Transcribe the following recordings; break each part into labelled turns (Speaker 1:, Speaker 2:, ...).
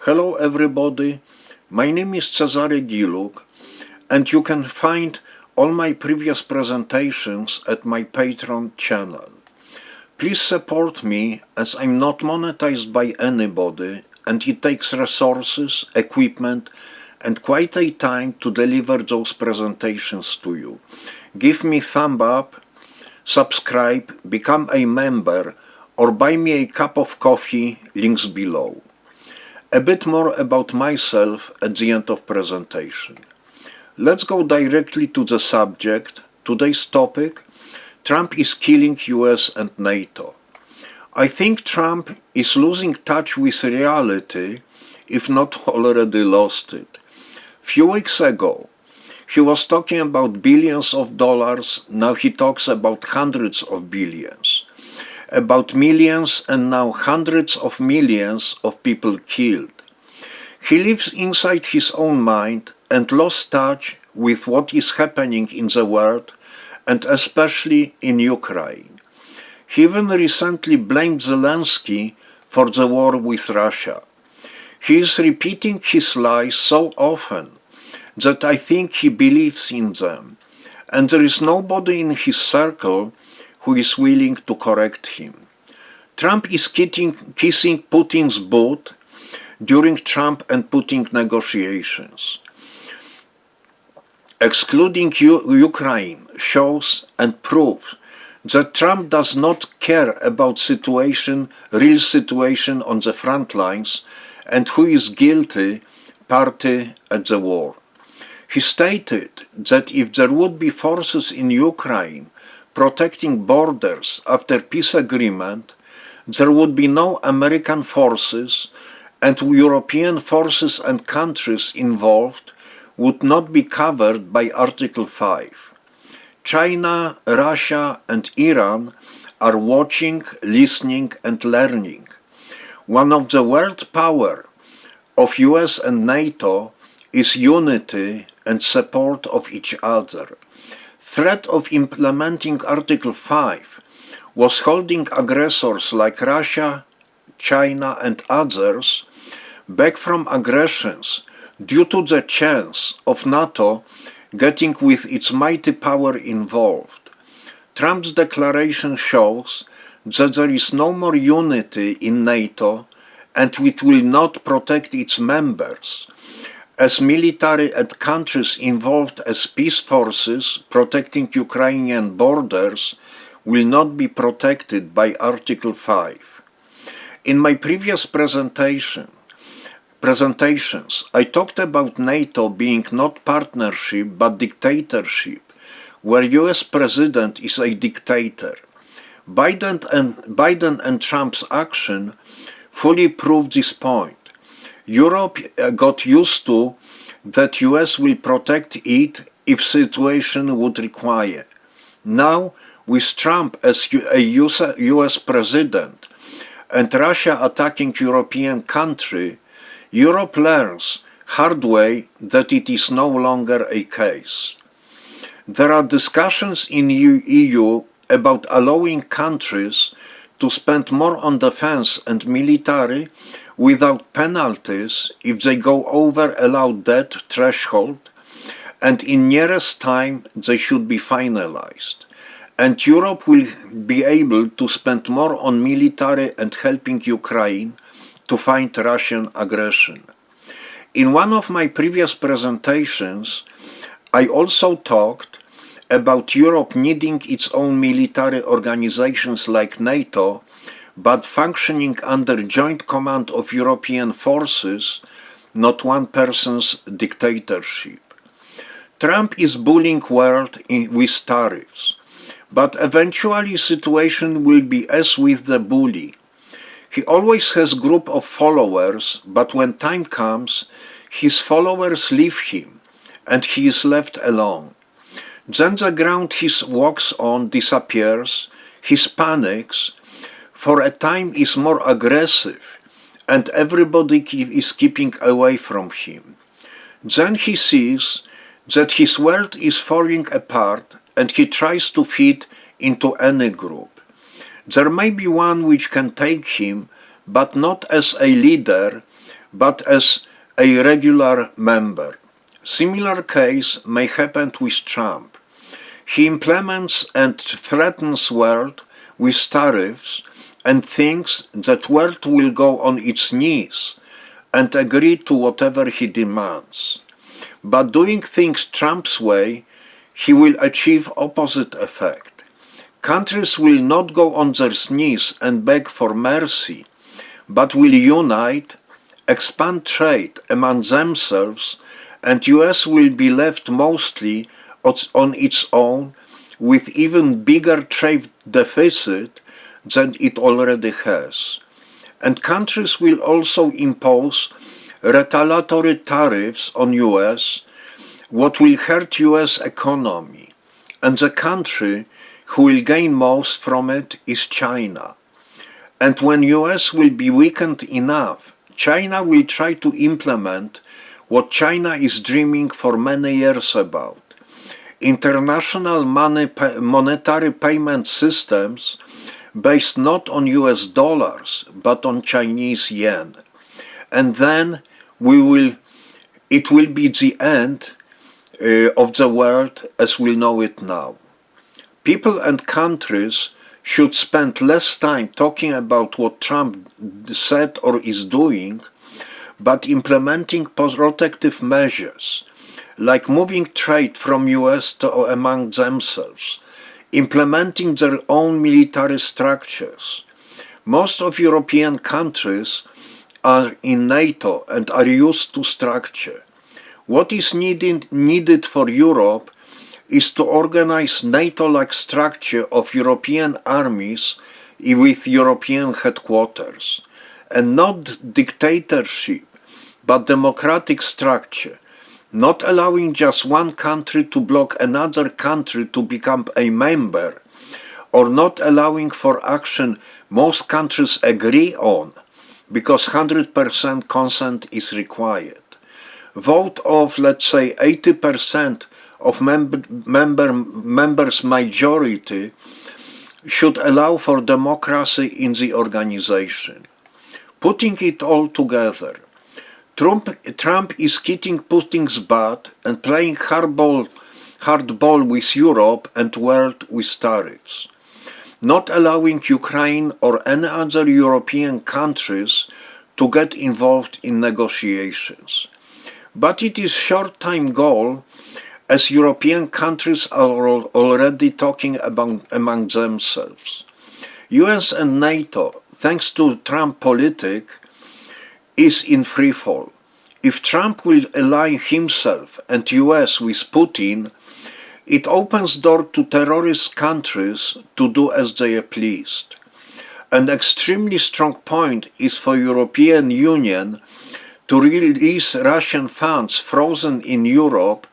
Speaker 1: Hello everybody, my name is Cezary Giluk and you can find all my previous presentations at my Patreon channel. Please support me as I'm not monetized by anybody and it takes resources, equipment and quite a time to deliver those presentations to you. Give me thumb up, subscribe, become a member or buy me a cup of coffee, links below. A bit more about myself at the end of presentation. Let's go directly to the subject. Today's topic, Trump is killing US and NATO. I think Trump is losing touch with reality, if not already lost it. Few weeks ago, he was talking about billions of dollars, now he talks about hundreds of billions. About millions and now hundreds of millions of people killed. He lives inside his own mind and lost touch with what is happening in the world and especially in Ukraine. He even recently blamed Zelensky for the war with Russia. He is repeating his lies so often that I think he believes in them, and there is nobody in his circle who is willing to correct him. Trump is kissing Putin's boot during Trump and Putin negotiations. Excluding Ukraine shows and proves that Trump does not care about real situation on the front lines and who is guilty party at the war. He stated that if there would be forces in Ukraine protecting borders after peace agreement, there would be no American forces and European forces and countries involved would not be covered by Article 5. China, Russia and Iran are watching, listening and learning. One of the world power of US and NATO is unity and support of each other. Threat of implementing Article 5 was holding aggressors like Russia, China and others back from aggressions due to the chance of NATO getting with its mighty power involved. Trump's declaration shows that there is no more unity in NATO and it will not protect its members, as military and countries involved as peace forces protecting Ukrainian borders will not be protected by Article 5. In my previous presentations, I talked about NATO being not partnership but dictatorship, where US President is a dictator. Biden and Trump's action fully proved this point. Europe got used to that US will protect it if situation would require. Now, with Trump as a US President and Russia attacking European country, Europe learns hard way that it is no longer a case. There are discussions in EU about allowing countries to spend more on defense and military without penalties if they go over allowed debt threshold, and in nearest time they should be finalized. And Europe will be able to spend more on military and helping Ukraine to fight Russian aggression. In one of my previous presentations, I also talked about Europe needing its own military organizations like NATO, but functioning under joint command of European forces, not one person's dictatorship. Trump is bullying world with tariffs, but eventually situation will be as with the bully. He always has group of followers, but when time comes, his followers leave him, and he is left alone. Then the ground he walks on disappears, he panics, for a time is more aggressive, and everybody is keeping away from him. Then he sees that his world is falling apart, and he tries to fit into any group. There may be one which can take him, but not as a leader, but as a regular member. Similar case may happen with Trump. He implements and threatens world with tariffs and thinks that world will go on its knees and agree to whatever he demands. But doing things Trump's way, he will achieve opposite effect. Countries will not go on their knees and beg for mercy, but will unite, expand trade among themselves, and US will be left mostly on its own with even bigger trade deficit than it already has. And countries will also impose retaliatory tariffs on US, what will hurt US economy. And the country who will gain most from it is China. And when US will be weakened enough, China will try to implement what China is dreaming for many years about. International monetary payment systems based not on US dollars, but on Chinese yen. And then it will be the end of the world as we know it now. People and countries should spend less time talking about what Trump said or is doing, but implementing protective measures, like moving trade from US to among themselves, implementing their own military structures. Most of European countries are in Nato and are used to structure. What is needed for Europe is to organize NATO-like structure of European armies with European headquarters, and not dictatorship, but democratic structure, not allowing just one country to block another country to become a member, or not allowing for action most countries agree on, because 100% consent is required. Vote of, let's say, 80% of members' majority should allow for democracy in the organization. Putting it all together, Trump is kicking Putin's butt and playing hardball with Europe and world with tariffs, not allowing Ukraine or any other European countries to get involved in negotiations. But it is a short-time goal, as European countries are already talking among themselves. US and NATO, thanks to Trump politic, is in freefall. If Trump will align himself and US with Putin, it opens door to terrorist countries to do as they are pleased. An extremely strong point is for European Union to release Russian funds frozen in Europe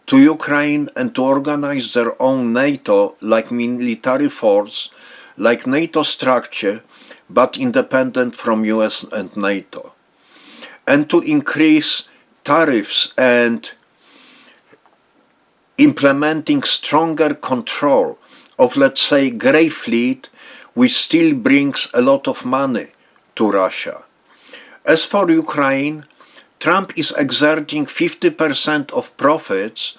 Speaker 1: to Ukraine and to organize their own NATO-like military force, like NATO structure, but independent from US and NATO. And to increase tariffs and implementing stronger control of, let's say, grey fleet, which still brings a lot of money to Russia. As for Ukraine, Trump is exerting 50% of profits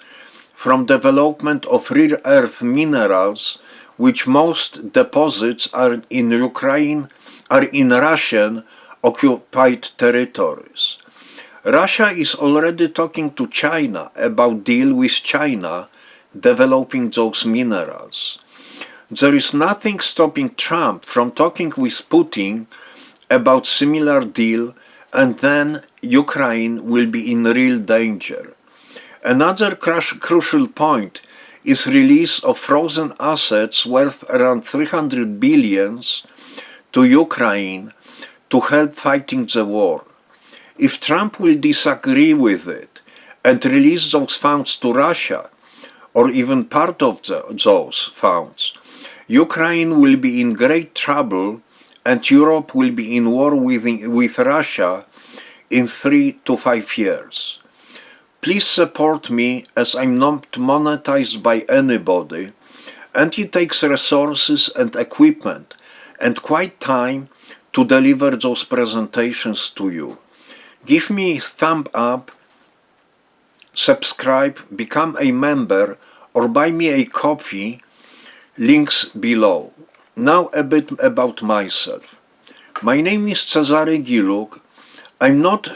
Speaker 1: from development of rare earth minerals, which most deposits are in Ukraine, are in Russian occupied territories. Russia is already talking to China about deal with China developing those minerals. There is nothing stopping Trump from talking with Putin about similar deal, and then Ukraine will be in real danger. Another crucial point is release of frozen assets worth around 300 billions to Ukraine to help fighting the war. If Trump will disagree with it and release those funds to Russia, or even part of those funds, Ukraine will be in great trouble and Europe will be in war with Russia in 3 to 5 years. Please support me, as I'm not monetized by anybody, and it takes resources and equipment and quite time to deliver those presentations to you. Give me a thumb up, subscribe, become a member, or buy me a coffee, links below. Now a bit about myself. My name is Cezary Giluk. I'm not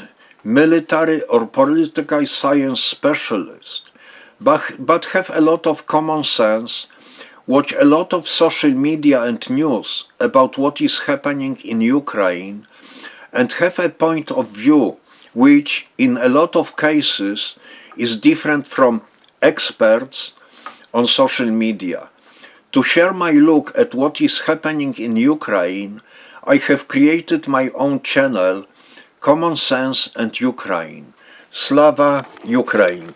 Speaker 1: military or political science specialist, but have a lot of common sense, watch a lot of social media and news about what is happening in Ukraine, and have a point of view which, in a lot of cases, is different from experts on social media. To share my look at what is happening in Ukraine, I have created my own channel, Common Sense and Ukraine. Slava Ukraine!